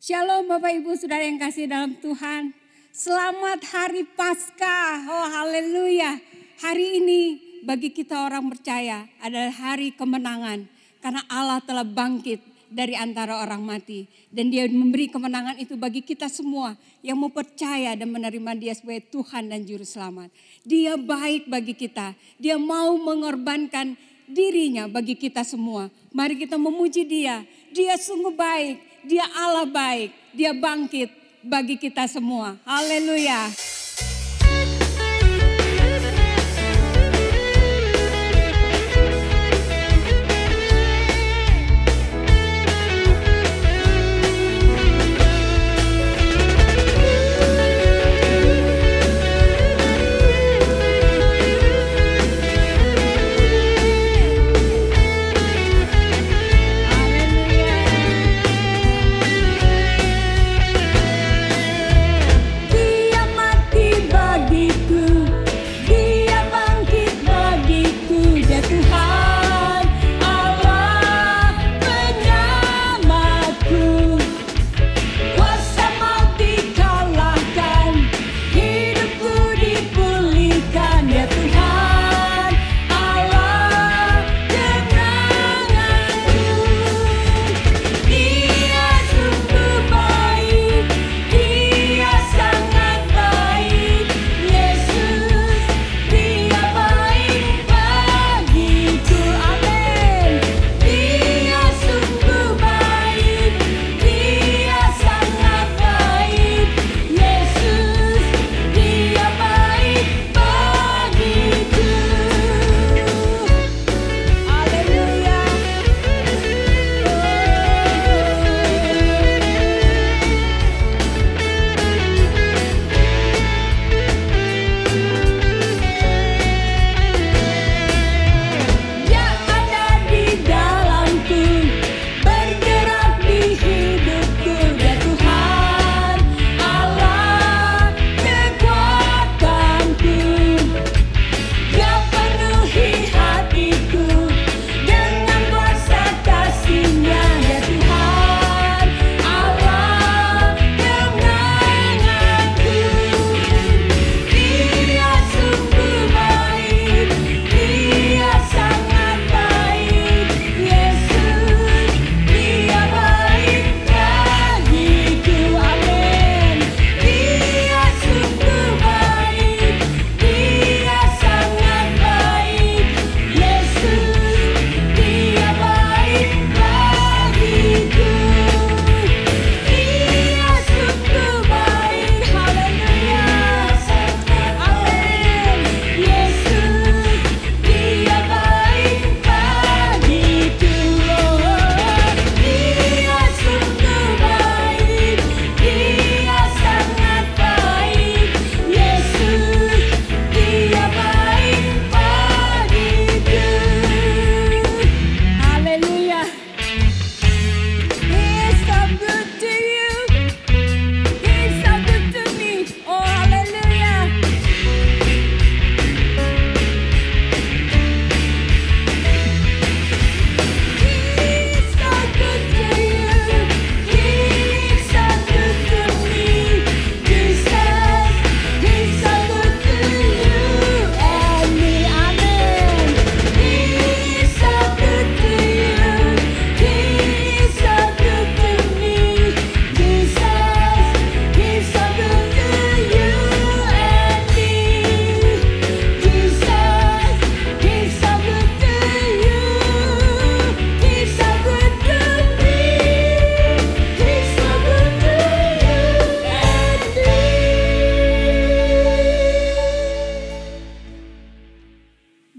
Shalom Bapak Ibu Saudara yang kasih dalam Tuhan. Selamat hari Paskah. Oh haleluya. Hari ini bagi kita orang percaya adalah hari kemenangan. Karena Allah telah bangkit dari antara orang mati. Dan dia memberi kemenangan itu bagi kita semua yang mau percaya dan menerima dia sebagai Tuhan dan Juru Selamat. Dia baik bagi kita. Dia mau mengorbankan dirinya bagi kita semua. Mari kita memuji dia. Dia sungguh baik. Dia Allah baik, dia bangkit bagi kita semua. Haleluya.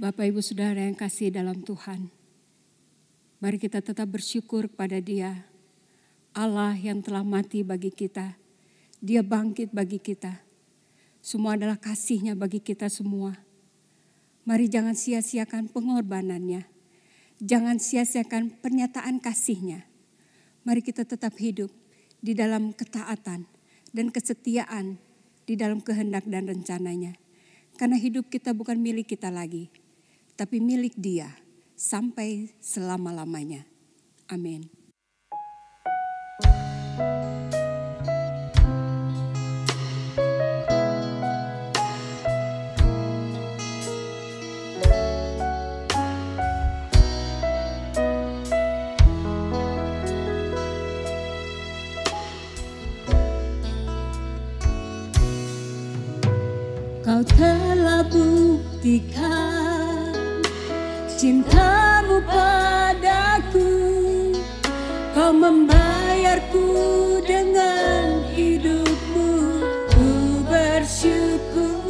Bapak Ibu Saudara yang kasih dalam Tuhan, mari kita tetap bersyukur kepada Dia, Allah yang telah mati bagi kita. Dia bangkit bagi kita. Semua adalah kasih-Nya bagi kita semua. Mari jangan sia-siakan pengorbanannya. Jangan sia-siakan pernyataan kasih-Nya. Mari kita tetap hidup di dalam ketaatan dan kesetiaan di dalam kehendak dan rencananya. Karena hidup kita bukan milik kita lagi, tapi milik Dia selama-lamanya. Amin. Kau telah buktikan cintamu padaku. Kau membayarku dengan hidupmu. Ku bersyukur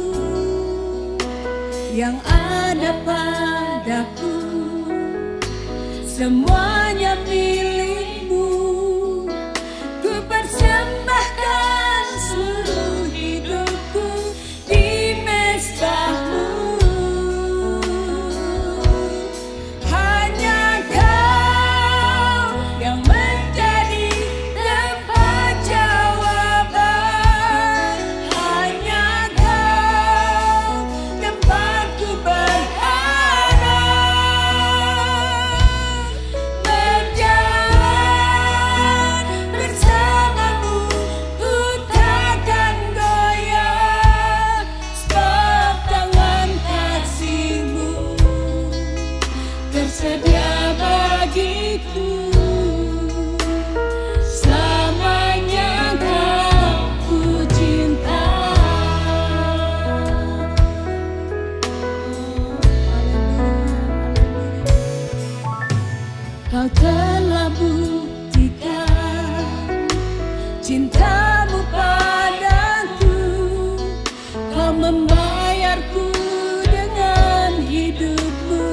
yang ada padaku. Semuanya milikmu. Ku persembahkan seluruh hidupku di mezbahmu. Hanya Kau yang menjadi tempat jawaban. Hanya Kau tempatku berharap. Berjalan bersamamu, ku takkan goyah. Sebab tangan kasih-Mu tersedia bagiku. Selamanya Kau ku cinta. Kau telah buktikan cintamu padaku. Kau membayarku dengan hidupmu.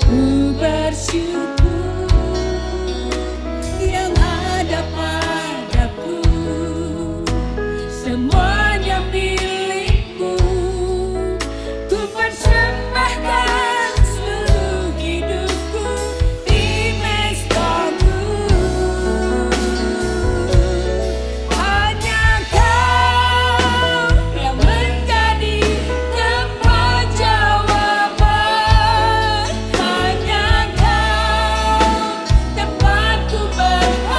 Ku bersyukur yang ada padaku. Semuanya milikmu. Ku persembahkan seluruh hidupku di mezbahmu. Hanya Kau yang menjadi tempat jawaban. Hanya Kau tempatku berharap.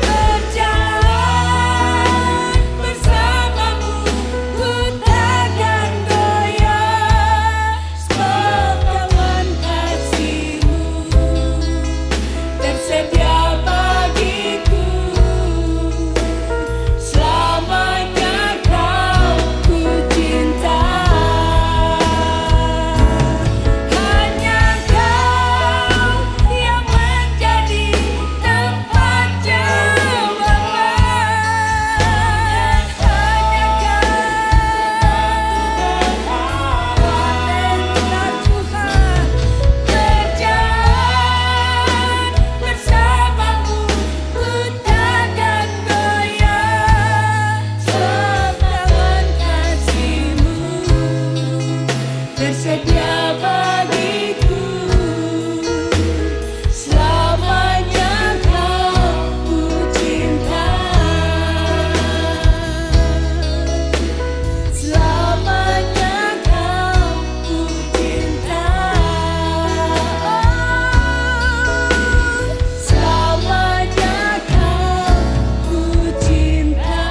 Berjalan bersamamu, ku takkan goyah. Sebab tangan kasih-Mu tersedia bagiku. Selamanya Kau ku cinta. Hanya Kau yang menjadi tempat jawaban. Hanya Kau benar Tuhan. Berjalan bersamamu, ku takkan goyah. Sebab tangan kasih-Mu tersedia bagiku. Selamanya Kau ku cinta. Selamanya Kau ku cinta. Selamanya Kau ku cinta.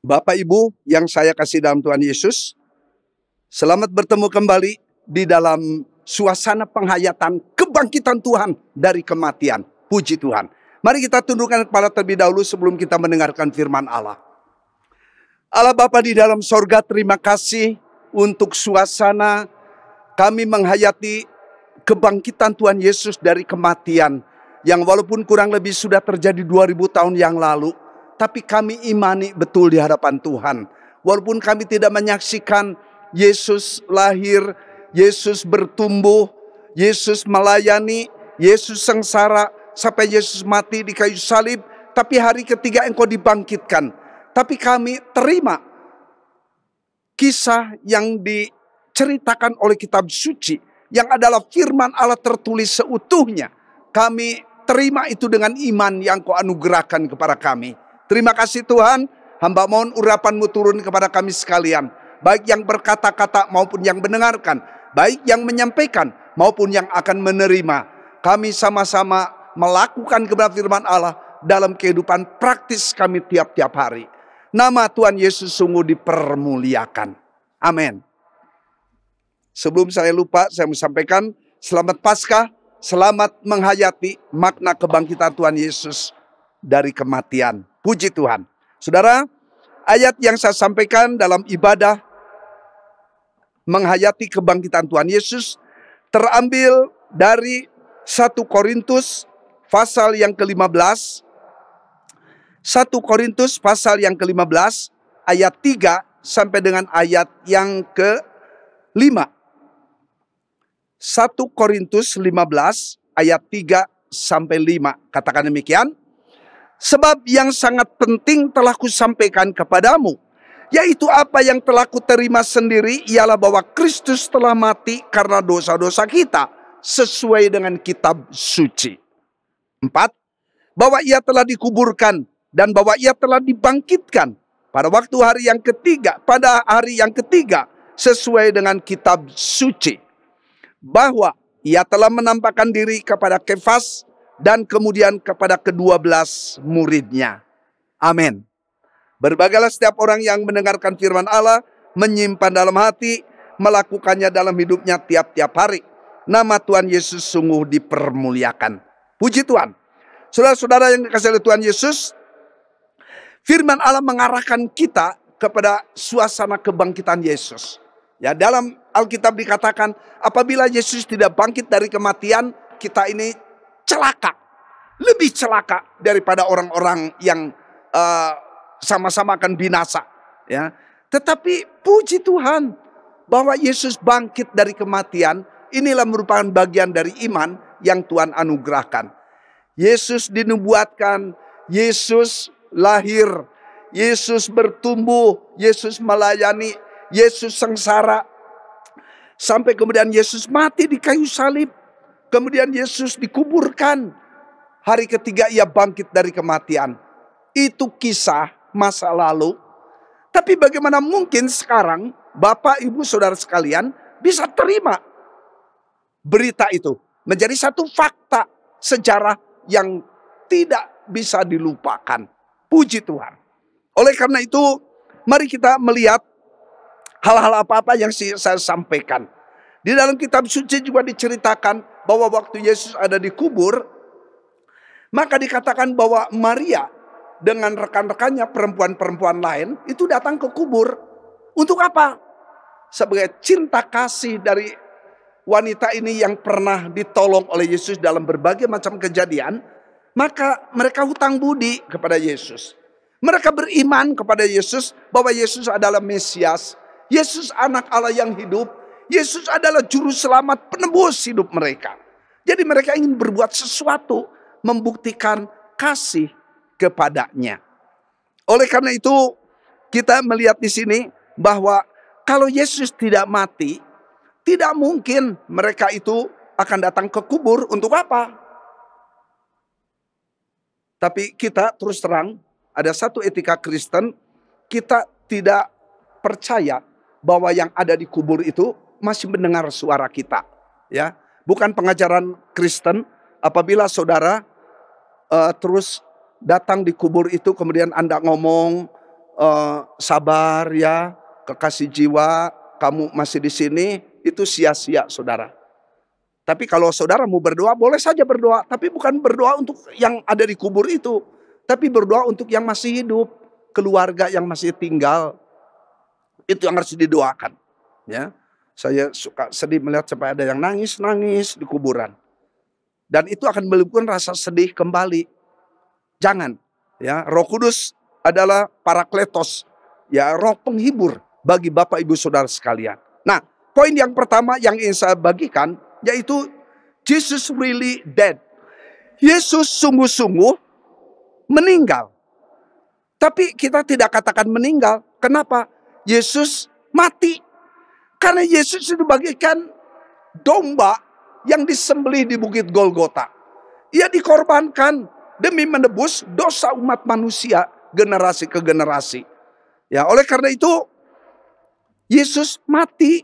Bapak Ibu yang saya kasih dalam Tuhan Yesus, selamat bertemu kembali di dalam suasana penghayatan kebangkitan Tuhan dari kematian. Puji Tuhan. Mari kita tundukkan kepala terlebih dahulu sebelum kita mendengarkan firman Allah. Allah Bapa di dalam sorga, terima kasih untuk suasana kami menghayati kebangkitan Tuhan Yesus dari kematian. Yang walaupun kurang lebih sudah terjadi 2000 tahun yang lalu, tapi kami imani betul di hadapan Tuhan. Walaupun kami tidak menyaksikan Yesus lahir, Yesus bertumbuh, Yesus melayani, Yesus sengsara, sampai Yesus mati di kayu salib. Tapi hari ketiga Engkau dibangkitkan. Tapi kami terima kisah yang diceritakan oleh kitab suci, yang adalah firman Allah tertulis seutuhnya. Kami terima itu dengan iman yang Kau anugerahkan kepada kami. Terima kasih Tuhan, hamba mohon urapan-Mu turun kepada kami sekalian. Baik yang berkata-kata maupun yang mendengarkan. Baik yang menyampaikan maupun yang akan menerima. Kami sama-sama melakukan kebenaran firman Allah dalam kehidupan praktis kami tiap-tiap hari. Nama Tuhan Yesus sungguh dipermuliakan. Amin. Sebelum saya lupa, saya mau sampaikan, Selamat Paskah, selamat menghayati makna kebangkitan Tuhan Yesus dari kematian. Puji Tuhan. Saudara, ayat yang saya sampaikan dalam ibadah menghayati kebangkitan Tuhan Yesus terambil dari 1 Korintus pasal yang ke-15. 1 Korintus pasal yang ke-15 ayat 3 sampai dengan ayat yang ke-5. 1 Korintus 15 ayat 3 sampai 5. Katakan demikian. Sebab yang sangat penting telah kusampaikan kepadamu, yaitu apa yang telah kuterima sendiri, ialah bahwa Kristus telah mati karena dosa-dosa kita sesuai dengan kitab suci. 4. Bahwa ia telah dikuburkan dan bahwa ia telah dibangkitkan pada hari yang ketiga sesuai dengan kitab suci. Bahwa ia telah menampakkan diri kepada Kefas dan kemudian kepada ke-12 muridnya. Amin. Berbagailah setiap orang yang mendengarkan firman Allah, menyimpan dalam hati, melakukannya dalam hidupnya tiap-tiap hari. Nama Tuhan Yesus sungguh dipermuliakan. Puji Tuhan. Saudara-saudara yang dikasihi oleh Tuhan Yesus, firman Allah mengarahkan kita kepada suasana kebangkitan Yesus. Ya, dalam Alkitab dikatakan, apabila Yesus tidak bangkit dari kematian, kita ini celaka. Lebih celaka daripada orang-orang yang sama-sama akan binasa. Ya. Tetapi puji Tuhan bahwa Yesus bangkit dari kematian. Inilah merupakan bagian dari iman yang Tuhan anugerahkan. Yesus dinubuatkan, Yesus lahir, Yesus bertumbuh, Yesus melayani, Yesus sengsara. Sampai kemudian Yesus mati di kayu salib. Kemudian Yesus dikuburkan. Hari ketiga ia bangkit dari kematian. Itu kisah masa lalu. Tapi bagaimana mungkin sekarang Bapak, Ibu, Saudara sekalian bisa terima berita itu menjadi satu fakta sejarah yang tidak bisa dilupakan. Puji Tuhan. Oleh karena itu, mari kita melihat hal-hal apa-apa yang saya sampaikan. Di dalam kitab suci juga diceritakan bahwa waktu Yesus ada di kubur, maka dikatakan bahwa Maria dengan rekan-rekannya perempuan-perempuan lain itu datang ke kubur. Untuk apa? Sebagai cinta kasih dari wanita ini yang pernah ditolong oleh Yesus dalam berbagai macam kejadian, maka mereka hutang budi kepada Yesus. Mereka beriman kepada Yesus bahwa Yesus adalah Mesias, Yesus anak Allah yang hidup, Yesus adalah juru selamat penebus hidup mereka. Jadi mereka ingin berbuat sesuatu, membuktikan kasih kepadanya. Oleh karena itu kita melihat di sini bahwa kalau Yesus tidak mati, tidak mungkin mereka itu akan datang ke kubur untuk apa? Tapi kita terus terang, ada satu etika Kristen, kita tidak percaya bahwa yang ada di kubur itu masih mendengar suara kita. Ya, bukan pengajaran Kristen apabila saudara terus datang di kubur itu kemudian Anda ngomong sabar ya, kekasih jiwa, kamu masih di sini. Itu sia-sia saudara. Tapi kalau saudara mau berdoa, boleh saja berdoa. Tapi bukan berdoa untuk yang ada di kubur itu. Tapi berdoa untuk yang masih hidup. Keluarga yang masih tinggal. Itu yang harus didoakan. Ya, saya suka sedih melihat sampai ada yang nangis-nangis di kuburan. Dan itu akan menimbulkan rasa sedih kembali. Jangan. Ya, Roh Kudus adalah Parakletos. Ya, roh penghibur bagi Bapak Ibu Saudara sekalian. Nah, poin yang pertama yang ingin saya bagikan yaitu Jesus really dead. Yesus sungguh-sungguh meninggal. Tapi kita tidak katakan meninggal. Kenapa? Yesus mati. Karena Yesus itu bagaikan domba yang disembelih di bukit Golgota. Ia dikorbankan demi menebus dosa umat manusia generasi ke generasi. Ya, oleh karena itu Yesus mati.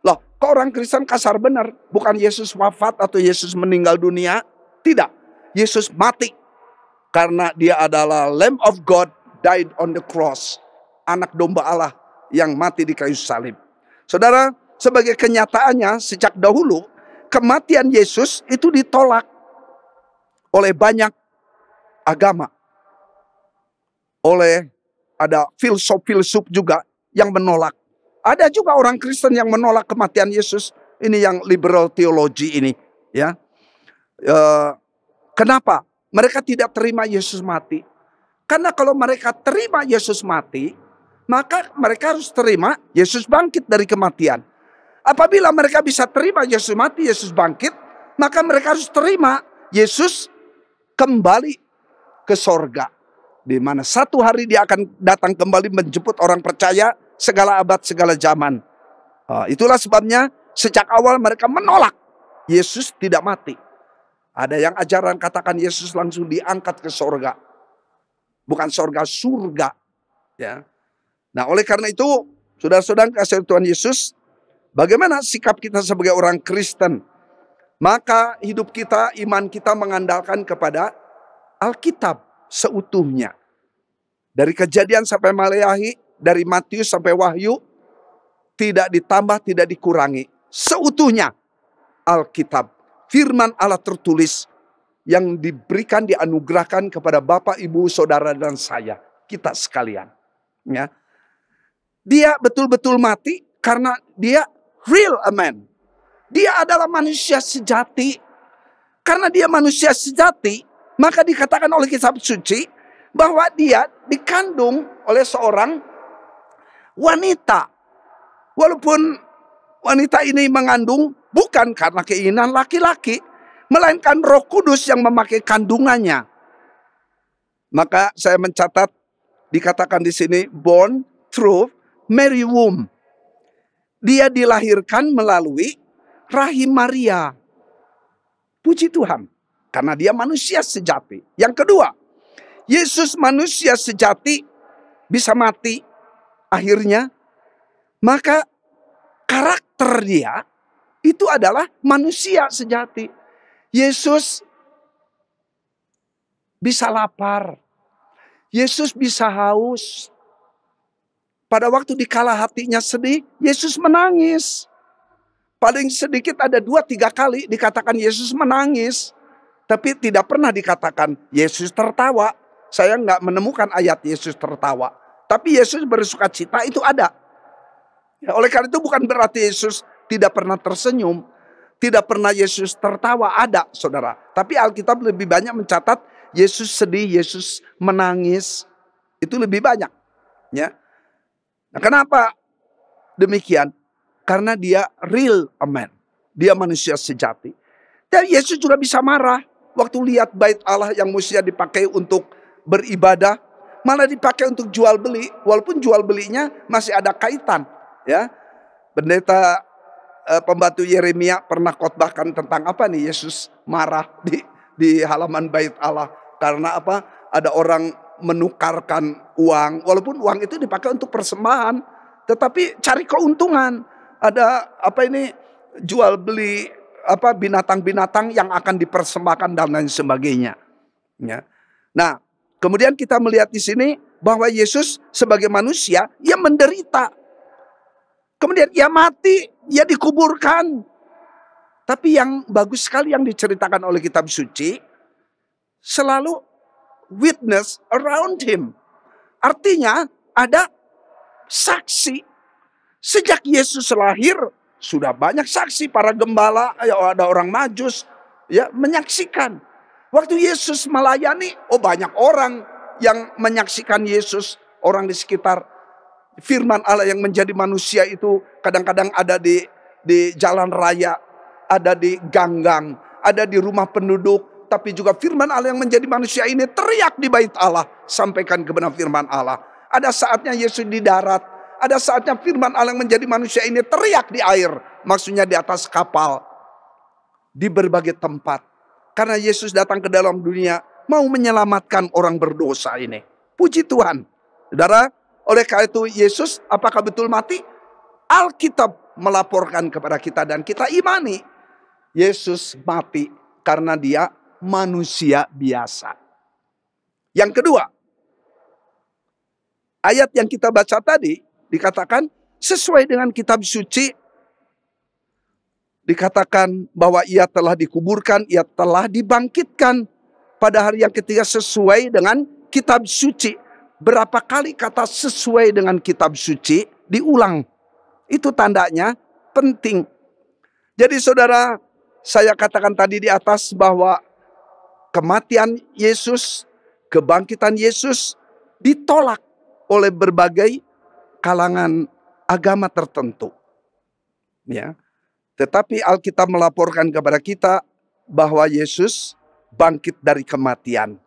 Loh, kok orang Kristen kasar benar? Bukan Yesus wafat atau Yesus meninggal dunia. Tidak. Yesus mati. Karena dia adalah Lamb of God died on the cross. Anak domba Allah yang mati di kayu salib. Saudara, sebagai kenyataannya sejak dahulu kematian Yesus itu ditolak oleh banyak agama. Oleh ada filsuf-filsuf juga yang menolak. Ada juga orang Kristen yang menolak kematian Yesus. Ini yang liberal theology ini, ya. Kenapa? Mereka tidak terima Yesus mati. Karena kalau mereka terima Yesus mati, maka mereka harus terima Yesus bangkit dari kematian. Apabila mereka bisa terima Yesus mati, Yesus bangkit, maka mereka harus terima Yesus kembali ke sorga. Di mana satu hari dia akan datang kembali menjemput orang percaya segala abad, segala zaman. Itulah sebabnya sejak awal mereka menolak Yesus tidak mati. Ada yang ajaran katakan Yesus langsung diangkat ke sorga. Bukan sorga, surga. Ya. Nah, oleh karena itu, saudara-saudara kasih Tuhan Yesus, bagaimana sikap kita sebagai orang Kristen? Maka hidup kita, iman kita mengandalkan kepada Alkitab seutuhnya. Dari Kejadian sampai Maleakhi, dari Matius sampai Wahyu, tidak ditambah, tidak dikurangi. Seutuhnya Alkitab, firman Allah tertulis yang diberikan, dianugerahkan kepada Bapak, Ibu, Saudara, dan saya, kita sekalian. Ya. Dia betul-betul mati karena dia real man. Dia adalah manusia sejati. Karena dia manusia sejati, maka dikatakan oleh kitab suci bahwa dia dikandung oleh seorang wanita. Walaupun wanita ini mengandung bukan karena keinginan laki-laki, melainkan Roh Kudus yang memakai kandungannya. Maka saya mencatat, dikatakan di sini, born through Mary womb. Dia dilahirkan melalui rahim Maria. Puji Tuhan, karena dia manusia sejati. Yang kedua, Yesus manusia sejati bisa mati akhirnya, maka karakter dia itu adalah manusia sejati. Yesus bisa lapar. Yesus bisa haus. Pada waktu dikala hatinya sedih, Yesus menangis. Paling sedikit ada 2-3 kali dikatakan Yesus menangis. Tapi tidak pernah dikatakan Yesus tertawa. Saya nggak menemukan ayat Yesus tertawa. Tapi Yesus bersuka cita itu ada. Ya, oleh karena itu bukan berarti Yesus tidak pernah tersenyum. Tidak pernah Yesus tertawa, ada saudara. Tapi Alkitab lebih banyak mencatat Yesus sedih, Yesus menangis. Itu lebih banyak. Ya. Nah, kenapa demikian? Karena dia real man. Dia manusia sejati. Dan Yesus juga bisa marah. Waktu lihat bait Allah yang mestinya dipakai untuk beribadah, malah dipakai untuk jual beli. Walaupun jual belinya masih ada kaitan. Ya, pendeta pembantu Yeremia pernah khotbahkan tentang apa nih Yesus marah di halaman bait Allah. Karena apa? Ada orang menukarkan uang. Walaupun uang itu dipakai untuk persembahan. Tetapi cari keuntungan. Ada apa ini? Jual beli apa binatang-binatang yang akan dipersembahkan dan lain sebagainya. Ya. Nah, kemudian kita melihat di sini bahwa Yesus sebagai manusia, ia menderita. Kemudian ia mati, ia dikuburkan. Tapi yang bagus sekali yang diceritakan oleh kitab suci, selalu witness around him. Artinya ada saksi. Sejak Yesus lahir, sudah banyak saksi. Para gembala, ada orang Majus ya menyaksikan. Waktu Yesus melayani, banyak orang yang menyaksikan Yesus. Orang di sekitar. Firman Allah yang menjadi manusia itu kadang-kadang ada di jalan raya, ada di ganggang, ada di rumah penduduk. Tapi juga firman Allah yang menjadi manusia ini teriak di bait Allah. Sampaikan kebenaran firman Allah. Ada saatnya Yesus di darat. Ada saatnya firman Allah yang menjadi manusia ini teriak di air. Maksudnya di atas kapal. Di berbagai tempat. Karena Yesus datang ke dalam dunia. Mau menyelamatkan orang berdosa ini. Puji Tuhan. Saudara, oleh karena itu Yesus apakah betul mati? Alkitab melaporkan kepada kita dan kita imani. Yesus mati karena dia manusia biasa. Yang kedua. Ayat yang kita baca tadi. Dikatakan sesuai dengan kitab suci. dikatakan bahwa ia telah dikuburkan, ia telah dibangkitkan pada hari yang ketiga sesuai dengan kitab suci. Berapa kali kata sesuai dengan kitab suci diulang. Itu tandanya penting. Jadi saudara, saya katakan tadi di atas bahwa kematian Yesus, kebangkitan Yesus ditolak oleh berbagai kalangan agama tertentu. Ya. Tetapi Alkitab melaporkan kepada kita bahwa Yesus bangkit dari kematian.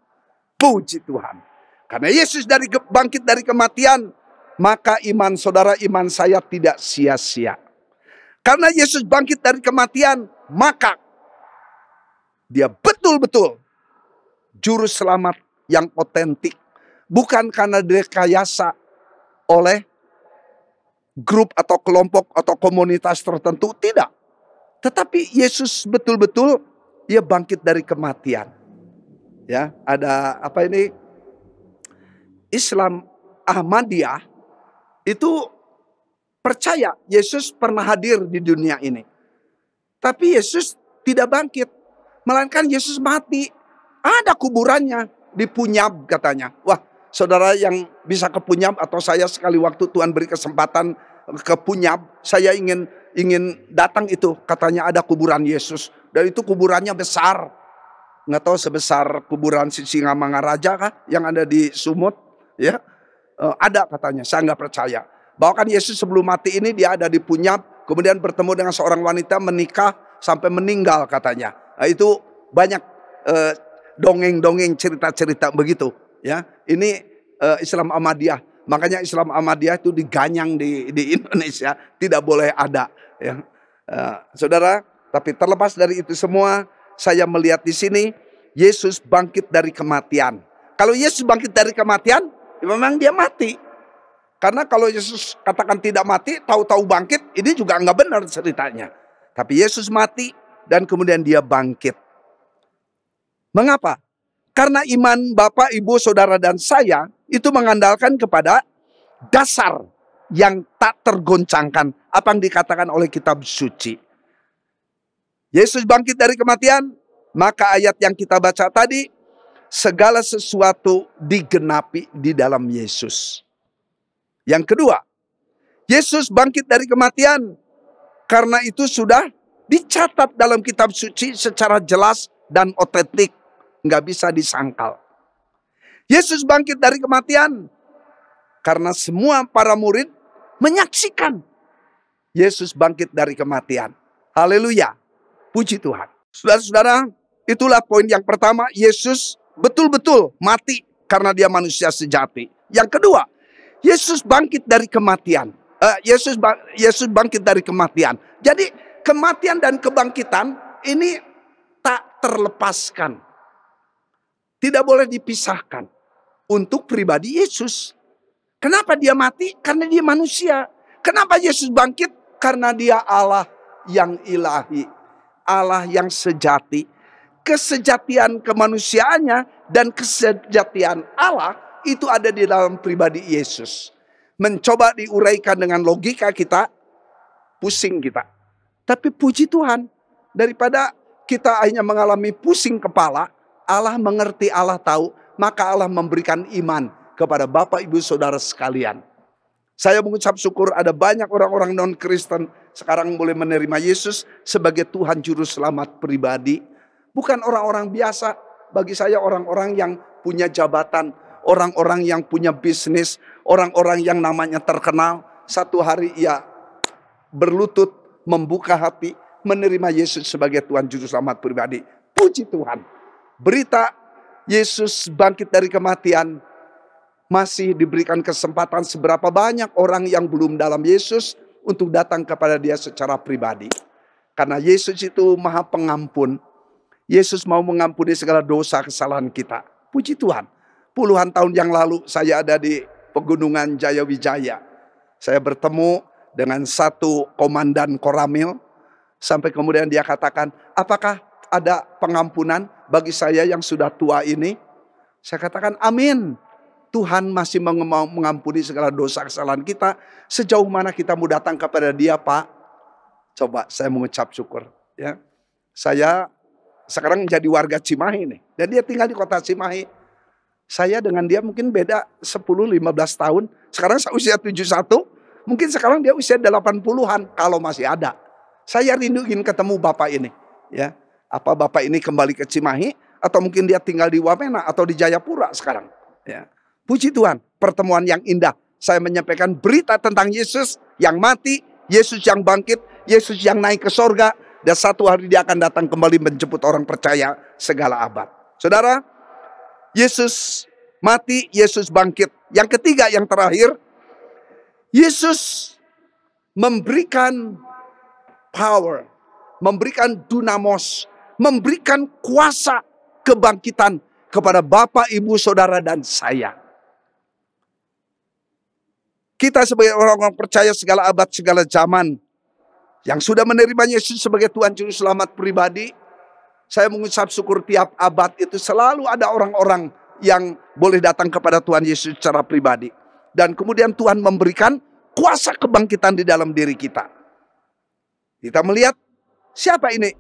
Puji Tuhan. Karena Yesus bangkit dari kematian, maka iman saudara, iman saya tidak sia-sia. Karena Yesus bangkit dari kematian, maka dia betul-betul juru selamat yang otentik. Bukan karena direkayasa oleh grup atau kelompok atau komunitas tertentu, tidak. Tetapi Yesus betul-betul dia bangkit dari kematian. Ya, ada apa ini? Islam Ahmadiyah itu percaya Yesus pernah hadir di dunia ini. Tapi Yesus tidak bangkit, melainkan Yesus mati. Ada kuburannya di Punyab katanya. Wah, saudara yang bisa ke Punyab atau saya sekali waktu Tuhan beri kesempatan ke Punyab, saya ingin datang itu. Katanya ada kuburan Yesus dan itu kuburannya besar. Nggak tahu sebesar kuburan Singamangaraja kah yang ada di Sumut. Ya, ada katanya, saya nggak percaya. Bahwa kan Yesus sebelum mati ini dia ada di Punyab, kemudian bertemu dengan seorang wanita, menikah sampai meninggal katanya. Nah, itu banyak dongeng-dongeng, cerita-cerita begitu. Ya, ini Islam Ahmadiyah. Makanya Islam Ahmadiyah itu diganyang di Indonesia, tidak boleh ada. Ya, saudara. Tapi terlepas dari itu semua, saya melihat di sini Yesus bangkit dari kematian. Kalau Yesus bangkit dari kematian, memang dia mati. Karena kalau Yesus katakan tidak mati, tahu-tahu bangkit, ini juga nggak benar ceritanya. Tapi Yesus mati dan kemudian dia bangkit. Mengapa? Karena iman Bapak, Ibu, Saudara, dan saya itu mengandalkan kepada dasar yang tak tergoncangkan. Apa yang dikatakan oleh kitab suci. Yesus bangkit dari kematian, maka ayat yang kita baca tadi, segala sesuatu digenapi di dalam Yesus. Yang kedua, Yesus bangkit dari kematian. Karena itu sudah dicatat dalam kitab suci secara jelas dan otentik. Nggak bisa disangkal. Yesus bangkit dari kematian. Karena semua para murid menyaksikan Yesus bangkit dari kematian. Haleluya. Puji Tuhan. Saudara-saudara, itulah poin yang pertama. Yesus betul-betul mati karena dia manusia sejati. Yang kedua, Yesus bangkit dari kematian. Yesus bangkit dari kematian. Jadi kematian dan kebangkitan ini tak terlepaskan. Tidak boleh dipisahkan. Untuk pribadi Yesus. Kenapa dia mati? Karena dia manusia. Kenapa Yesus bangkit? Karena dia Allah yang ilahi. Allah yang sejati. Kesejatian kemanusiaannya dan kesejatian Allah itu ada di dalam pribadi Yesus. Mencoba diuraikan dengan logika kita, pusing kita. Tapi puji Tuhan, daripada kita hanya mengalami pusing kepala, Allah mengerti, Allah tahu, maka Allah memberikan iman kepada Bapak, Ibu, Saudara sekalian. Saya mengucap syukur ada banyak orang-orang non-Kristen sekarang boleh menerima Yesus sebagai Tuhan Juru Selamat pribadi. Bukan orang-orang biasa, bagi saya orang-orang yang punya jabatan, orang-orang yang punya bisnis, orang-orang yang namanya terkenal. Satu hari ia berlutut, membuka hati, menerima Yesus sebagai Tuhan Juru Selamat pribadi. Puji Tuhan. Berita Yesus bangkit dari kematian masih diberikan kesempatan seberapa banyak orang yang belum dalam Yesus untuk datang kepada dia secara pribadi. Karena Yesus itu Maha Pengampun. Yesus mau mengampuni segala dosa kesalahan kita. Puji Tuhan. Puluhan tahun yang lalu saya ada di Pegunungan Jayawijaya. Saya bertemu dengan satu komandan Koramil. Sampai kemudian dia katakan, apakah ada pengampunan bagi saya yang sudah tua ini? Saya katakan amin. Tuhan masih mau mengampuni segala dosa kesalahan kita. Sejauh mana kita mau datang kepada dia, Pak? Coba saya mengucap syukur. Ya, saya sekarang jadi warga Cimahi nih. Dan dia tinggal di kota Cimahi. Saya dengan dia mungkin beda 10-15 tahun. Sekarang saya usia 71. Mungkin sekarang dia usia 80-an kalau masih ada. Saya rinduin ketemu Bapak ini. Ya, apa Bapak ini kembali ke Cimahi atau mungkin dia tinggal di Wamena atau di Jayapura sekarang. Ya. Puji Tuhan, pertemuan yang indah. Saya menyampaikan berita tentang Yesus yang mati, Yesus yang bangkit, Yesus yang naik ke sorga. Dan satu hari dia akan datang kembali menjemput orang percaya segala abad. Saudara, Yesus mati, Yesus bangkit. Yang ketiga, yang terakhir, Yesus memberikan power, memberikan dunamos, memberikan kuasa kebangkitan kepada Bapak, Ibu, Saudara, dan saya. Kita sebagai orang-orang percaya segala abad, segala zaman, yang sudah menerima Yesus sebagai Tuhan Juru Selamat pribadi, saya mengucap syukur tiap abad itu selalu ada orang-orang yang boleh datang kepada Tuhan Yesus secara pribadi. Dan kemudian Tuhan memberikan kuasa kebangkitan di dalam diri kita. Kita melihat siapa ini?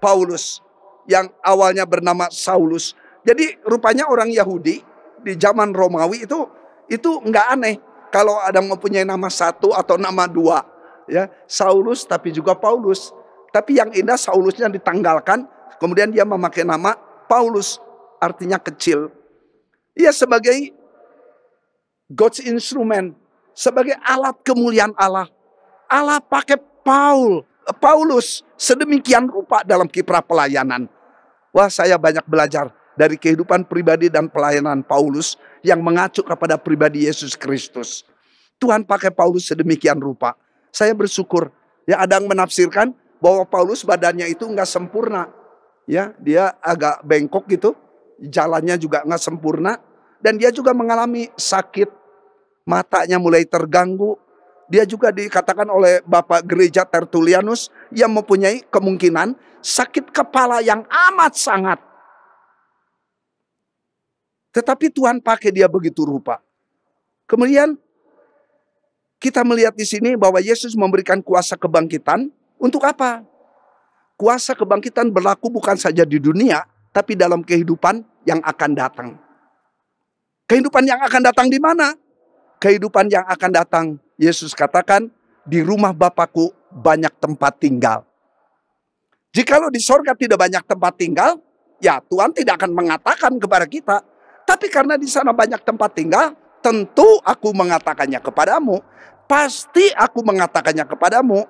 Paulus yang awalnya bernama Saulus. Jadi rupanya orang Yahudi di zaman Romawi itu nggak aneh kalau ada mempunyai nama satu atau nama dua. Ya, Saulus tapi juga Paulus. Tapi yang indah Saulusnya ditanggalkan, kemudian dia memakai nama Paulus, artinya kecil. Ia sebagai God's instrument, sebagai alat kemuliaan Allah. Allah pakai Paulus sedemikian rupa dalam kiprah pelayanan. Wah, saya banyak belajar dari kehidupan pribadi dan pelayanan Paulus yang mengacu kepada pribadi Yesus Kristus. Tuhan pakai Paulus sedemikian rupa. Saya bersyukur. Ya, ada yang menafsirkan bahwa Paulus badannya itu nggak sempurna. Ya, dia agak bengkok gitu. Jalannya juga nggak sempurna. Dan dia juga mengalami sakit. Matanya mulai terganggu. Dia juga dikatakan oleh Bapak Gereja Tertullianus yang mempunyai kemungkinan sakit kepala yang amat sangat. Tetapi Tuhan pakai dia begitu rupa. Kemudian kita melihat di sini bahwa Yesus memberikan kuasa kebangkitan untuk apa? Kuasa kebangkitan berlaku bukan saja di dunia, tapi dalam kehidupan yang akan datang. Kehidupan yang akan datang di mana? Kehidupan yang akan datang, Yesus katakan, di rumah Bapakku banyak tempat tinggal. Jikalau di sorga tidak banyak tempat tinggal, ya Tuhan tidak akan mengatakan kepada kita. Tapi karena di sana banyak tempat tinggal, tentu aku mengatakannya kepadamu. Pasti aku mengatakannya kepadamu.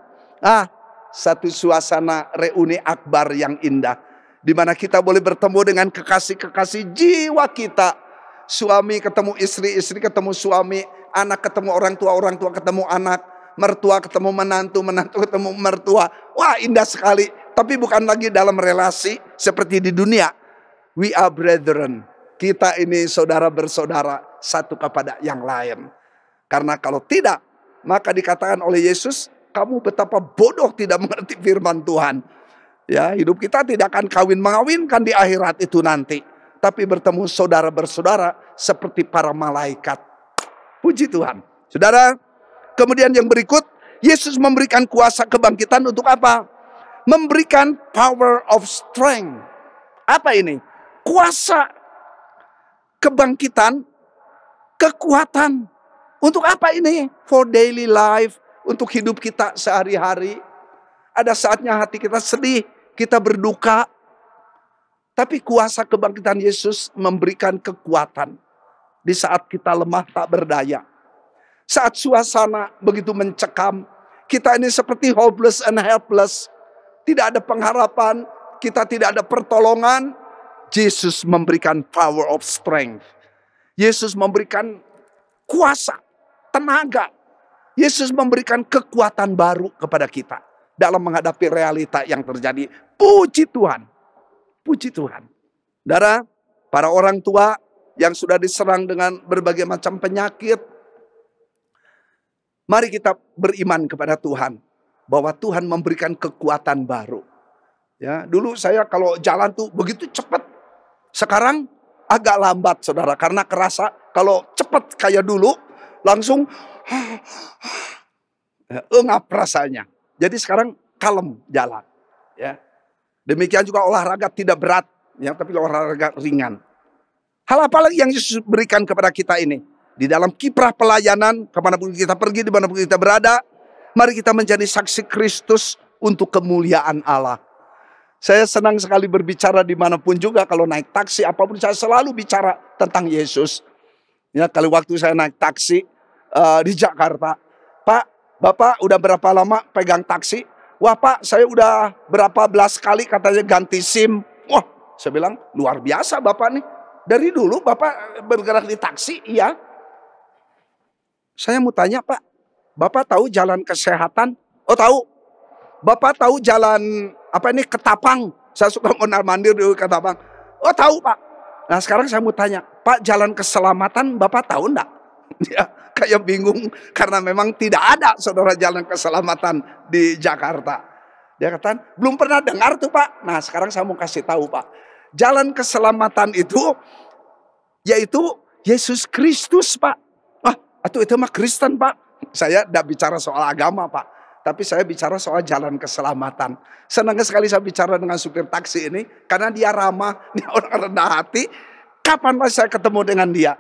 Satu suasana reuni akbar yang indah. Di mana kita boleh bertemu dengan kekasih-kekasih jiwa kita. Suami ketemu istri, istri ketemu suami. Anak ketemu orang tua ketemu anak. Mertua ketemu menantu, menantu ketemu mertua. Wah, indah sekali. Tapi bukan lagi dalam relasi seperti di dunia. We are brethren. Kita ini saudara bersaudara satu kepada yang lain. Karena kalau tidak, maka dikatakan oleh Yesus, kamu betapa bodoh tidak mengerti firman Tuhan. Ya, hidup kita tidak akan kawin-mengawinkan di akhirat itu nanti. Tapi bertemu saudara bersaudara seperti para malaikat. Puji Tuhan. Saudara, kemudian yang berikut, Yesus memberikan kuasa kebangkitan untuk apa? Memberikan power of strength. Apa ini? Kuasa kebangkitan, kekuatan. Untuk apa ini? For daily life. Untuk hidup kita sehari-hari. Ada saatnya hati kita sedih. Kita berduka. Tapi kuasa kebangkitan Yesus memberikan kekuatan. Di saat kita lemah tak berdaya. Saat suasana begitu mencekam. Kita ini seperti hopeless and helpless. Tidak ada pengharapan. Kita tidak ada pertolongan. Yesus memberikan power of strength. Yesus memberikan kuasa. Tenaga. Yesus memberikan kekuatan baru kepada kita dalam menghadapi realita yang terjadi. Puji Tuhan. Puji Tuhan. Saudara, para orang tua yang sudah diserang dengan berbagai macam penyakit, mari kita beriman kepada Tuhan bahwa Tuhan memberikan kekuatan baru. Ya, dulu saya kalau jalan tuh begitu cepat. Sekarang agak lambat, saudara, karena kerasa kalau cepat kayak dulu langsung engap rasanya. Jadi sekarang kalem jalan. Ya. Demikian juga olahraga tidak berat, ya, tapi olahraga ringan. Hal apa lagi yang Yesus berikan kepada kita ini? Di dalam kiprah pelayanan, kemanapun kita pergi, dimanapun kita berada, mari kita menjadi saksi Kristus untuk kemuliaan Allah. Saya senang sekali berbicara dimanapun juga, kalau naik taksi, apapun saya selalu bicara tentang Yesus. Ya, kalau waktu saya naik taksi di Jakarta, Pak, Bapak udah berapa lama pegang taksi? Wah Pak, saya udah berapa belas kali katanya ganti SIM. Wah, saya bilang luar biasa Bapak nih. Dari dulu Bapak bergerak di taksi, iya. Saya mau tanya Pak, Bapak tahu jalan kesehatan? Oh tahu. Bapak tahu jalan apa ini Ketapang? Saya suka mondar-mandir di Ketapang. Oh tahu Pak. Nah sekarang saya mau tanya, Pak jalan keselamatan Bapak tahu enggak? Dia kayak bingung karena memang tidak ada saudara jalan keselamatan di Jakarta. Dia katakan belum pernah dengar tuh Pak. Nah sekarang saya mau kasih tahu Pak. Jalan keselamatan itu yaitu Yesus Kristus Pak. Wah itu mah Kristen Pak. Saya tidak bicara soal agama Pak. Tapi saya bicara soal jalan keselamatan. Senang sekali saya bicara dengan supir taksi ini. Karena dia ramah, dia orang rendah hati. Kapan saya ketemu dengan dia?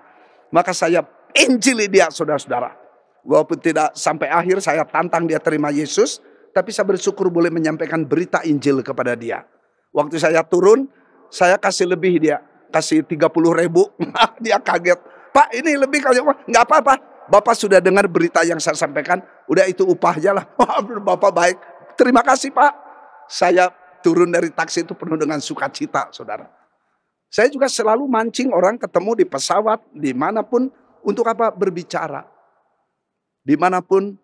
Maka saya injili dia saudara-saudara. Walaupun tidak sampai akhir saya tantang dia terima Yesus. Tapi saya bersyukur boleh menyampaikan berita Injil kepada dia. Waktu saya turun, saya kasih lebih dia. Kasih 30.000. Dia kaget. Pak ini lebih kali. Nggak apa-apa. Bapak sudah dengar berita yang saya sampaikan. Udah itu upahnya lah. Wah, Bapak baik. Terima kasih Pak. Saya turun dari taksi itu penuh dengan sukacita saudara. Saya juga selalu mancing orang ketemu di pesawat. Dimanapun. Untuk apa? Berbicara. Dimanapun.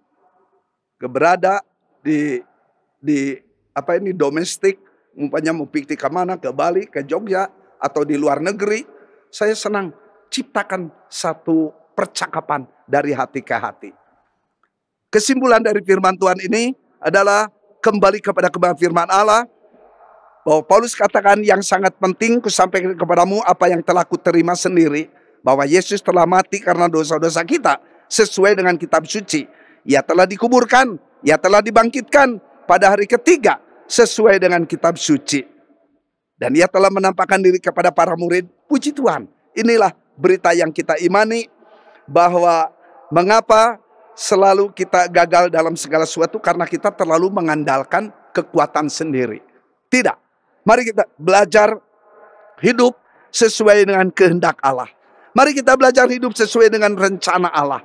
Berada. Di apa ini domestik. Umpamanya mau piknik ke mana. Ke Bali, ke Jogja. Atau di luar negeri. Saya senang ciptakan satu percakapan dari hati ke hati. Kesimpulan dari firman Tuhan ini adalah kembali kepada kebenaran firman Allah. Bahwa Paulus katakan yang sangat penting kusampaikan kepadamu apa yang telah kuterima sendiri. Bahwa Yesus telah mati karena dosa-dosa kita sesuai dengan kitab suci. Ia telah dikuburkan, ia telah dibangkitkan pada hari ketiga sesuai dengan kitab suci. Dan ia telah menampakkan diri kepada para murid. Puji Tuhan, inilah berita yang kita imani. Bahwa mengapa selalu kita gagal dalam segala sesuatu karena kita terlalu mengandalkan kekuatan sendiri. Tidak. Mari kita belajar hidup sesuai dengan kehendak Allah. Mari kita belajar hidup sesuai dengan rencana Allah.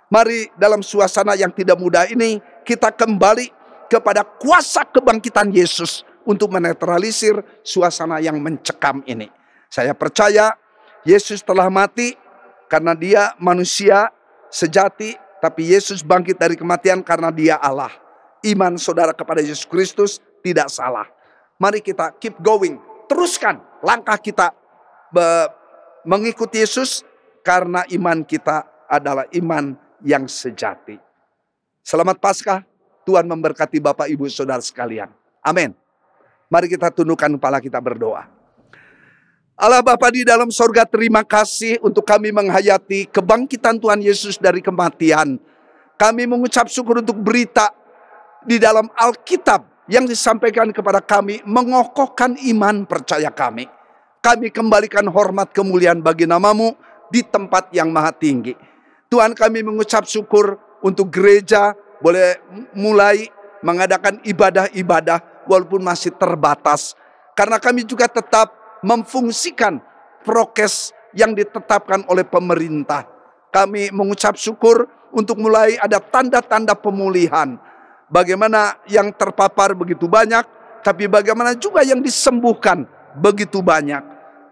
Mari dalam suasana yang tidak mudah ini kita kembali kepada kuasa kebangkitan Yesus untuk menetralisir suasana yang mencekam ini. Saya percaya Yesus telah mati karena dia manusia sejati, tapi Yesus bangkit dari kematian karena dia Allah. Iman saudara kepada Yesus Kristus tidak salah. Mari kita keep going, teruskan langkah kita mengikuti Yesus karena iman kita adalah iman yang sejati. Selamat Paskah, Tuhan memberkati Bapak Ibu Saudara sekalian. Amin. Mari kita tundukkan kepala kita berdoa. Allah Bapa di dalam sorga, terima kasih untuk kami menghayati kebangkitan Tuhan Yesus dari kematian. Kami mengucap syukur untuk berita di dalam Alkitab yang disampaikan kepada kami, mengokohkan iman percaya kami. Kami kembalikan hormat kemuliaan bagi namamu di tempat yang maha tinggi. Tuhan kami mengucap syukur untuk gereja boleh mulai mengadakan ibadah-ibadah walaupun masih terbatas. Karena kami juga tetap memfungsikan prokes yang ditetapkan oleh pemerintah. Kami mengucap syukur untuk mulai ada tanda-tanda pemulihan. Bagaimana yang terpapar begitu banyak, tapi bagaimana juga yang disembuhkan begitu banyak.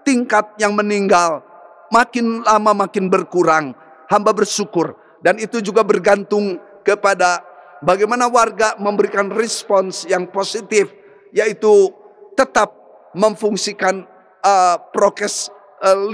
Tingkat yang meninggal makin lama makin berkurang. Hamba bersyukur. Dan itu juga bergantung kepada bagaimana warga memberikan respons yang positif. Yaitu tetap memfungsikan prokes 5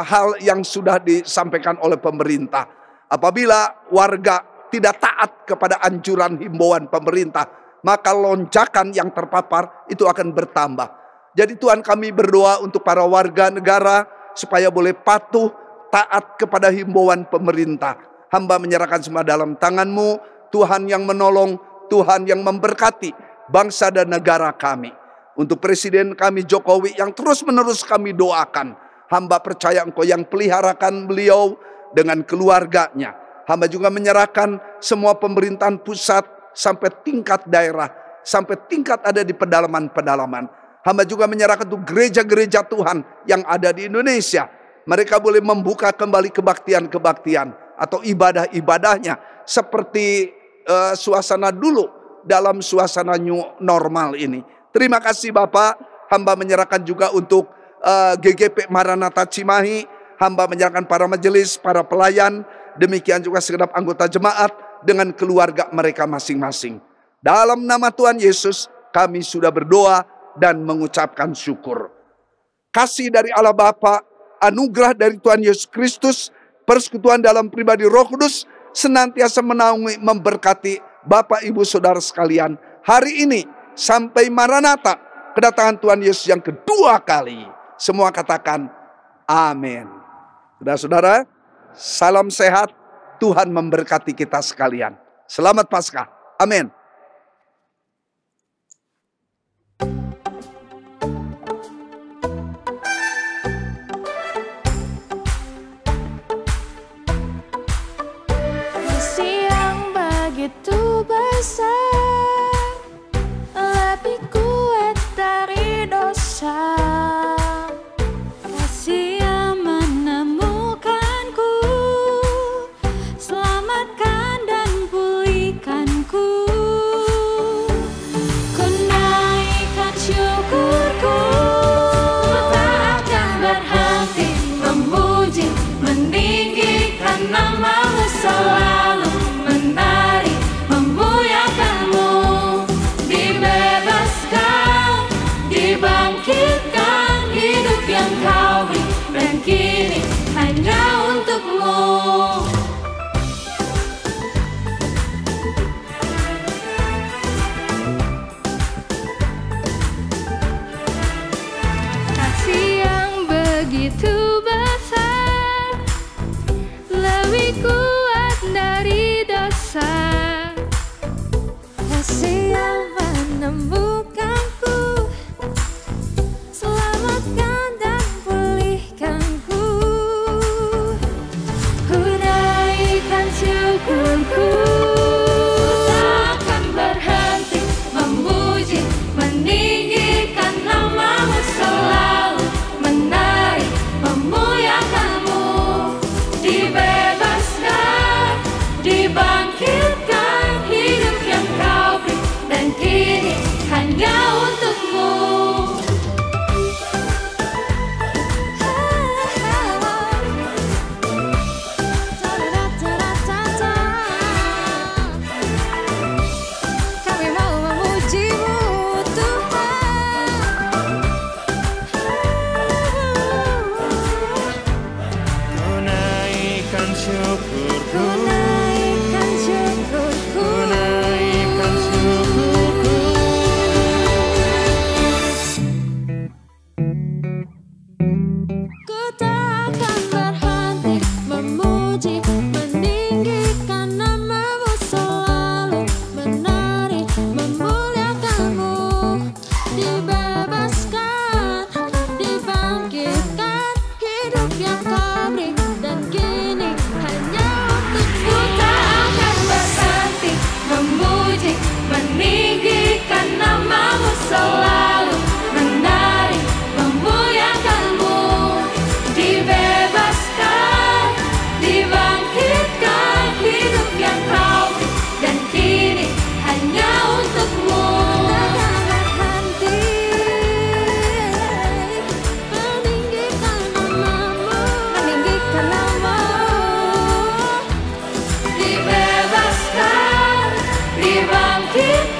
hal yang sudah disampaikan oleh pemerintah. Apabila warga tidak taat kepada anjuran himbauan pemerintah, maka lonjakan yang terpapar itu akan bertambah. Jadi Tuhan kami berdoa untuk para warga negara supaya boleh patuh taat kepada himbauan pemerintah. Hamba menyerahkan semua dalam tangan-Mu, Tuhan yang menolong, Tuhan yang memberkati bangsa dan negara kami. Untuk Presiden kami Jokowi yang terus-menerus kami doakan. Hamba percaya Engkau yang peliharakan beliau dengan keluarganya. Hamba juga menyerahkan semua pemerintahan pusat sampai tingkat daerah, sampai tingkat ada di pedalaman-pedalaman. Hamba juga menyerahkan untuk gereja-gereja Tuhan yang ada di Indonesia. Mereka boleh membuka kembali kebaktian-kebaktian atau ibadah-ibadahnya seperti suasana dulu dalam suasana new normal ini. Terima kasih Bapak. Hamba menyerahkan juga untuk GGP Maranatha Cimahi. Hamba menyerahkan para majelis, para pelayan. Demikian juga segenap anggota jemaat dengan keluarga mereka masing-masing. Dalam nama Tuhan Yesus kami sudah berdoa dan mengucapkan syukur. Kasih dari Allah Bapa, anugerah dari Tuhan Yesus Kristus, persekutuan dalam pribadi Roh Kudus senantiasa menaungi, memberkati Bapak Ibu Saudara sekalian hari ini sampai Maranatha, kedatangan Tuhan Yesus yang kedua kali. Semua katakan amin. Saudara-saudara, salam sehat. Tuhan memberkati kita sekalian. Selamat Paskah. Amin. Kasih yang begitu besar, lebih kuat dari dosa. Kasih yang menemukanku, selamatkan dan pulihkanku. Ku naikkan syukurku, tak akan berhenti memuji, meninggikan nama-Mu selalu, menari, memuliakan-Mu. Dibebaskan, dibangkitkan, hidup yang Kau beri, dan kini hanya untuk-Mu. Kasih yang begitu besar, lebih kuat dari dosa. Kasih yang menemukanku, selamatkan dan pulihkanku. Ku naikkan syukurku, tak akan berhenti memuji, meninggikan nama-Mu selalu, menari, memuliakan-Mu. Dibebaskan, dibangkitkan, hidup yang Kau beri, dan kini hanya untuk-Mu. Kami mau memuji-Mu Tuhan. Ku naikkan syukurku, Ku naikkan syukurku, ku naikkan syukurku. ku tak akan berhenti memuji, meninggikan nama-Mu selalu, menari, memuliakan-Mu. Dibebaskan, dibangkitkan, hidup yang Kau beri, dan kini hanya untuk-Mu. Ku tak akan berhenti memuji, meninggikan nama-Mu selalu, menari, memuliakan-Mu. Dibebaskan, dibangkitkan, hidup yang Kau beri, dan kini hanya untuk-Mu. Meninggikan nama-Mu, meninggikan nama-Mu. Dibebaskan, dibangkitkan,